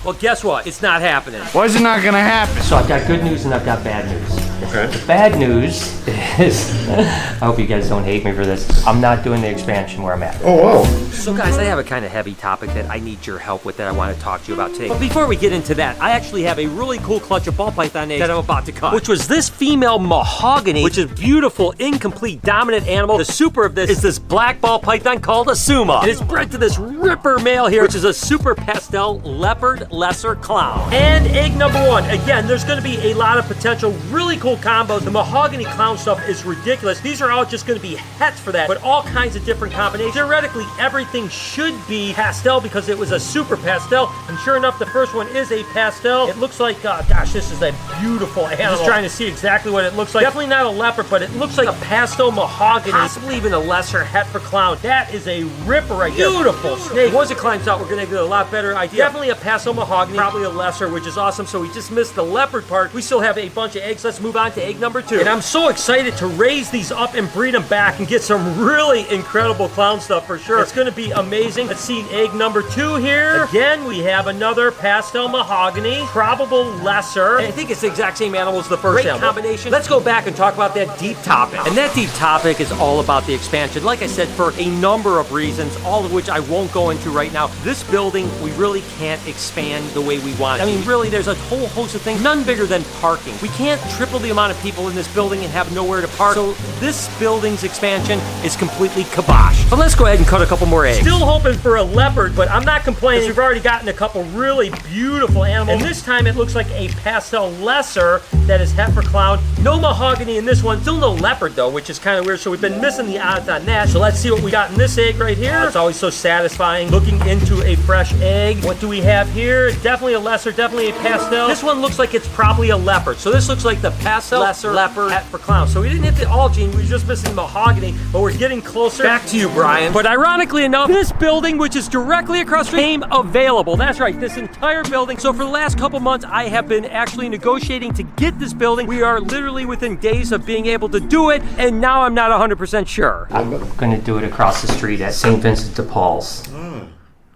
Well, guess what? It's not happening. Why is it not gonna happen? So I've got good news and I've got bad news. Okay. The bad news is, I hope you guys don't hate me for this, I'm not doing the expansion where I'm at. Oh, whoa. So guys, I have a kind of heavy topic that I need your help with that I want to talk to you about today. But before we get into that, I actually have a really cool clutch of ball python eggs that I'm about to cut. Which was this female mahogany, which is beautiful, incomplete, dominant animal. The super of this is this black ball python called a Suma. And it's bred to this ripper male here, which is a super pastel leopard lesser clown. And egg number one. Again, there's going to be a lot of potential really cool combos. The mahogany clown stuff is ridiculous. These are all just going to be hets for that, but all kinds of different combinations. Theoretically, everything should be pastel because it was a super pastel, and sure enough, the first one is a pastel. It looks like, gosh, this is a beautiful animal. I'm just trying to see exactly what it looks like. Definitely not a leopard, but it looks like a pastel mahogany, possibly even a lesser het for clown. That is a ripper right there. Beautiful snake. Once it climbs out, we're going to get a lot better idea. Definitely a pastel mahogany, probably a lesser, which is awesome. So we just missed the leopard part. We still have a bunch of eggs. Let's move on to egg number two. And I'm so excited to raise these up and breed them back and get some really incredible clown stuff for sure. It's going to be amazing. Let's see egg number two here. Again, we have another pastel mahogany, probable lesser. And I think it's the exact same animal as the first animal. Combination. Let's go back and talk about that deep topic. And that deep topic is all about the expansion. Like I said, for a number of reasons, all of which I won't go into right now. This building, we really can't expand the way we want. I mean, really, there's a whole host of things, none bigger than parking. We can't triple the amount of people in this building and have nowhere to park. So this building's expansion is completely kibosh. But let's go ahead and cut a couple more eggs. Still hoping for a leopard, but I'm not complaining. We've already gotten a couple really beautiful animals. And this time it looks like a pastel lesser that is het for clown. No mahogany in this one. Still no leopard though, which is kind of weird. So we've been missing the odds on that. So let's see what we got in this egg right here. It's always so satisfying looking into a fresh egg. What do we have here? Definitely a lesser, definitely a pastel. This one looks like it's probably a leopard. So this looks like the pastel lesser leopard het for clown. So we didn't hit the all gene. We were just missing mahogany, but we're getting closer. Back to you, Brian. But ironically enough, this building, which is directly across the street, came available. That's right, this entire building. So for the last couple months, I have been actually negotiating to get this building. We are literally within days of being able to do it, and now I'm not 100% sure. I'm gonna do it across the street at St. Vincent de Paul's.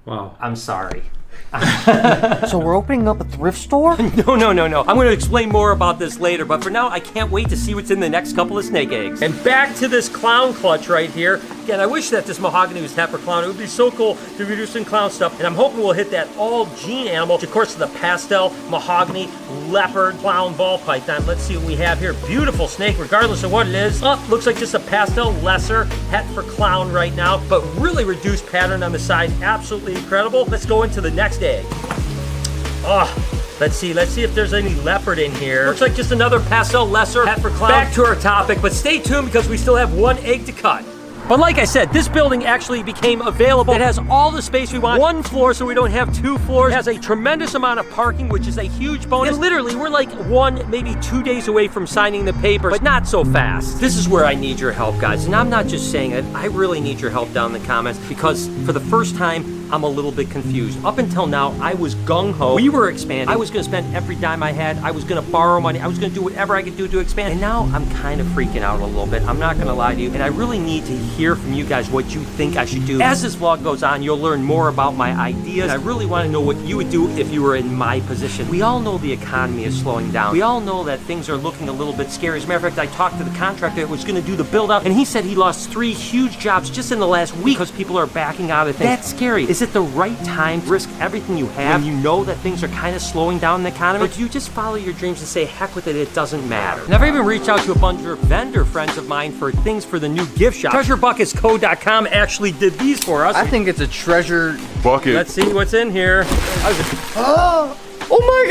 Wow. I'm sorry. So we're opening up a thrift store? No. I'm going to explain more about this later, but for now, I can't wait to see what's in the next couple of snake eggs. And back to this clown clutch right here. Again, I wish that this mahogany was het for clown. It would be so cool to be doing clown stuff, and I'm hoping we'll hit that all gene animal, which of course is the pastel mahogany leopard clown ball python. Let's see what we have here. Beautiful snake, regardless of what it is. Oh, looks like just a pastel lesser het for clown right now, but really reduced pattern on the side. Absolutely incredible. Let's go into the next egg. Let's see if there's any leopard in here. Looks like just another pastel lesser het for clown. Back to our topic, but stay tuned because we still have one egg to cut. But like I said, this building actually became available. It has all the space we want. One floor, so we don't have two floors. It has a tremendous amount of parking, which is a huge bonus. And literally, we're like 1, maybe 2 days away from signing the papers, but not so fast. This is where I need your help, guys. And I'm not just saying it. I really need your help down in the comments because for the first time, I'm a little bit confused. Up until now, I was gung-ho. We were expanding. I was gonna spend every dime I had. I was gonna borrow money. I was gonna do whatever I could do to expand. And now I'm kind of freaking out a little bit. I'm not gonna lie to you. And I really need to hear from you guys what you think I should do. As this vlog goes on, you'll learn more about my ideas. I really wanna know what you would do if you were in my position. We all know the economy is slowing down. We all know that things are looking a little bit scary. As a matter of fact, I talked to the contractor that was gonna do the build out, and he said he lost 3 huge jobs just in the last week because people are backing out of things. That's scary. Is it the right time to risk everything you have when you know that things are kind of slowing down in the economy? Or do you just follow your dreams and say, heck with it doesn't matter? And I've even reached out to a bunch of vendor friends of mine for things for the new gift shop. TreasureBucketsCo.com actually did these for us. I think it's a treasure bucket. Let's see what's in here. Oh my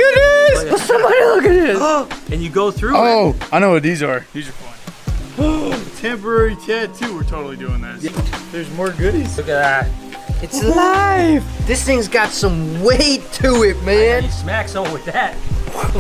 goodness! Somebody look at this! And you go through it. I know what these are. These are fun. Temporary tattoo. We're totally doing this. Yeah. There's more goodies. Look at that. It's alive! This thing's got some weight to it, man. You smack someone with that.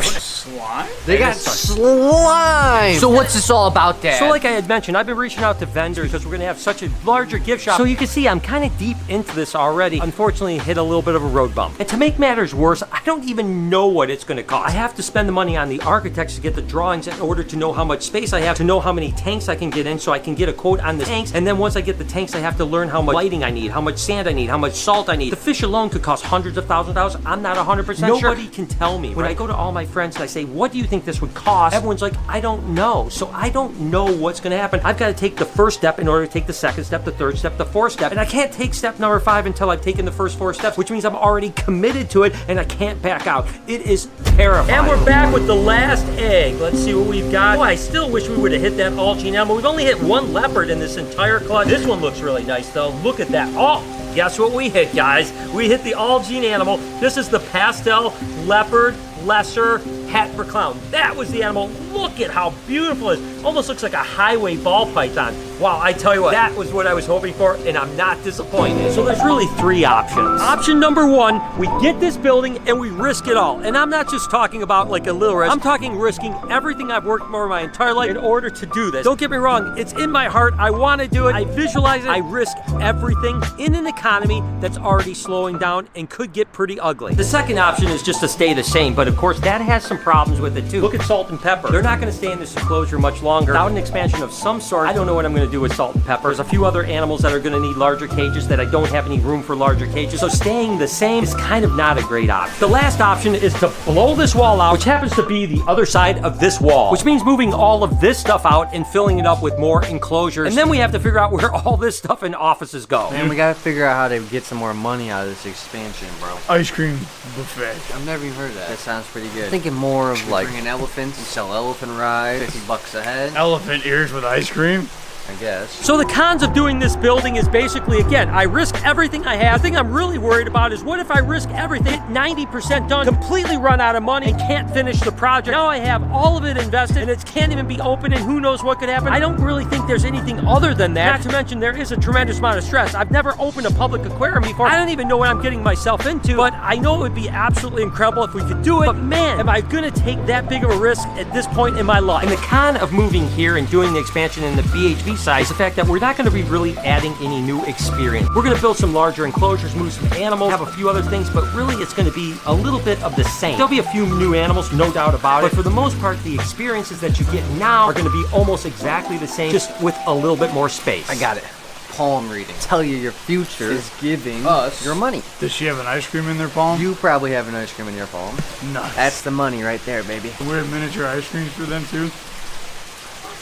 Slime? They got slime. So what's this all about, Dad? So like I had mentioned, I've been reaching out to vendors because we're gonna have such a larger gift shop. So you can see I'm kind of deep into this already. Unfortunately, hit a little bit of a road bump. And to make matters worse, I don't even know what it's gonna cost. I have to spend the money on the architects to get the drawings in order to know how much space I have, to know how many tanks I can get in so I can get a quote on the tanks. And then once I get the tanks, I have to learn how much lighting I need, how much sand I need, how much salt I need. The fish alone could cost hundreds of thousands of dollars. I'm not 100% sure. Nobody can tell me. When I go to all my friends and I say, what do you think this would cost? Everyone's like, I don't know. So I don't know what's gonna happen. I've got to take the first step in order to take the second step, the third step, the fourth step. And I can't take step number 5 until I've taken the first 4 steps, which means I'm already committed to it and I can't back out. It is terrifying. And we're back with the last egg. Let's see what we've got. Oh, I still wish we would have hit that Algene animal. We've only hit 1 leopard in this entire clutch. This one looks really nice though. Look at that. Oh, guess what we hit, guys? We hit the Algene animal. This is the pastel leopard lesser hat for clown. That was the animal. Look at how beautiful it is. Almost looks like a highway ball python. Wow, I tell you what, that was what I was hoping for, and I'm not disappointed. So there's really 3 options. Option number 1, we get this building and we risk it all. And I'm not just talking about like a little risk. I'm talking risking everything I've worked for my entire life in order to do this. Don't get me wrong, it's in my heart. I want to do it. I visualize it. I risk everything in an economy that's already slowing down and could get pretty ugly. The second option is just to stay the same, but of course that has some problems with it too. Look at salt and pepper. They're not going to stay in this enclosure much longer. Without an expansion of some sort, I don't know what I'm going to do with salt and pepper. There's a few other animals that are going to need larger cages that I don't have any room for larger cages. So staying the same is kind of not a great option. The last option is to blow this wall out, which happens to be the other side of this wall, which means moving all of this stuff out and filling it up with more enclosures. And then we have to figure out where all this stuff in offices go. Man, we gotta figure out how to get some more money out of this expansion, bro. Ice cream buffet. I've never even heard of that. That sounds pretty good. Thinking more of like bring an elephant and sell elephant rides, $50 a head. Elephant ears with ice cream. I guess. So the cons of doing this building is basically, again, I risk everything I have. The thing I'm really worried about is what if I risk everything, 90% done, completely run out of money and can't finish the project. Now I have all of it invested and it can't even be open and who knows what could happen. I don't really think there's anything other than that. Not to mention there is a tremendous amount of stress. I've never opened a public aquarium before. I don't even know what I'm getting myself into, but I know it would be absolutely incredible if we could do it. But man, am I gonna take that big of a risk at this point in my life? And the con of moving here and doing the expansion in the BHB side is the fact that we're not going to be really adding any new experience. We're going to build some larger enclosures, move some animals, have a few other things, but really it's going to be a little bit of the same. There'll be a few new animals, no doubt about it, but for the most part, the experiences that you get now are going to be almost exactly the same, just with a little bit more space. I got it. Palm reading. Tell you your future is giving us your money. Does she have an ice cream in their palm? You probably have an ice cream in your palm. Nice. That's the money right there, baby. We have miniature ice creams for them too?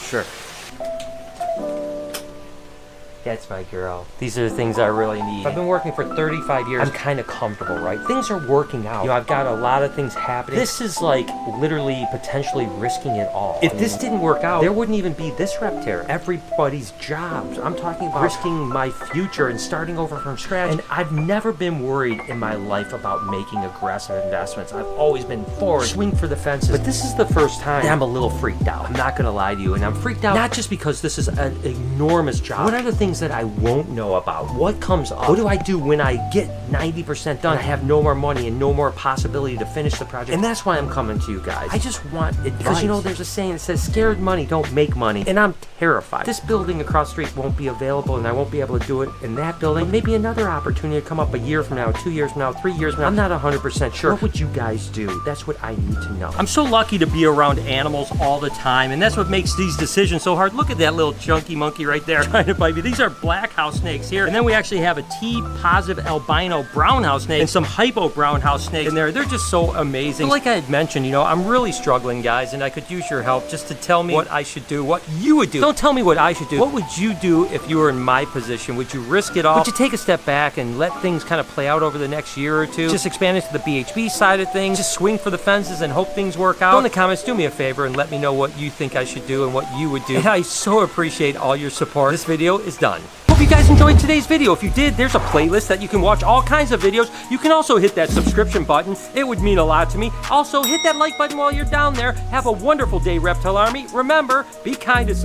Sure. That's my girl. These are the things I really need. I've been working for 35 years. I'm kind of comfortable, right? Things are working out. You know, I've got a lot of things happening. This is like literally potentially risking it all. If this didn't work out, there wouldn't even be this Reptare. Everybody's jobs. I'm talking about risking my future and starting over from scratch. And I've never been worried in my life about making aggressive investments. I've always been forward, swing for the fences. But this is the first time that I'm a little freaked out. I'm not gonna lie to you. And I'm freaked out not just because this is an enormous job. What are the things that I won't know about? What comes up? What do I do when I get 90% done? I have no more money and no more possibility to finish the project. And that's why I'm coming to you guys. I just want advice. Because you know, there's a saying that says scared money don't make money. And I'm terrified. This building across the street won't be available and I won't be able to do it in that building. But maybe another opportunity to come up a year from now, 2 years from now, 3 years from now. I'm not 100% sure. What would you guys do? That's what I need to know. I'm so lucky to be around animals all the time, and that's what makes these decisions so hard. Look at that little chunky monkey right there trying to bite me. These are black house snakes here, and then we actually have a T-positive albino brown house snake and some hypo brown house snakes in there. They're just so amazing. So like I had mentioned, you know, I'm really struggling, guys, and I could use your help just to tell me what I should do, what you would do. Don't tell me what I should do. What would you do if you were in my position? Would you risk it all? Would you take a step back and let things kind of play out over the next year or two? Just expand into the BHB side of things? Just swing for the fences and hope things work out? Go in the comments, do me a favor, and let me know what you think I should do and what you would do. And I so appreciate all your support. This video is done. Hope you guys enjoyed today's video. If you did, there's a playlist that you can watch all kinds of videos. You can also hit that subscription button. It would mean a lot to me. Also, hit that like button while you're down there. Have a wonderful day, Reptile Army. Remember, be kind to someone.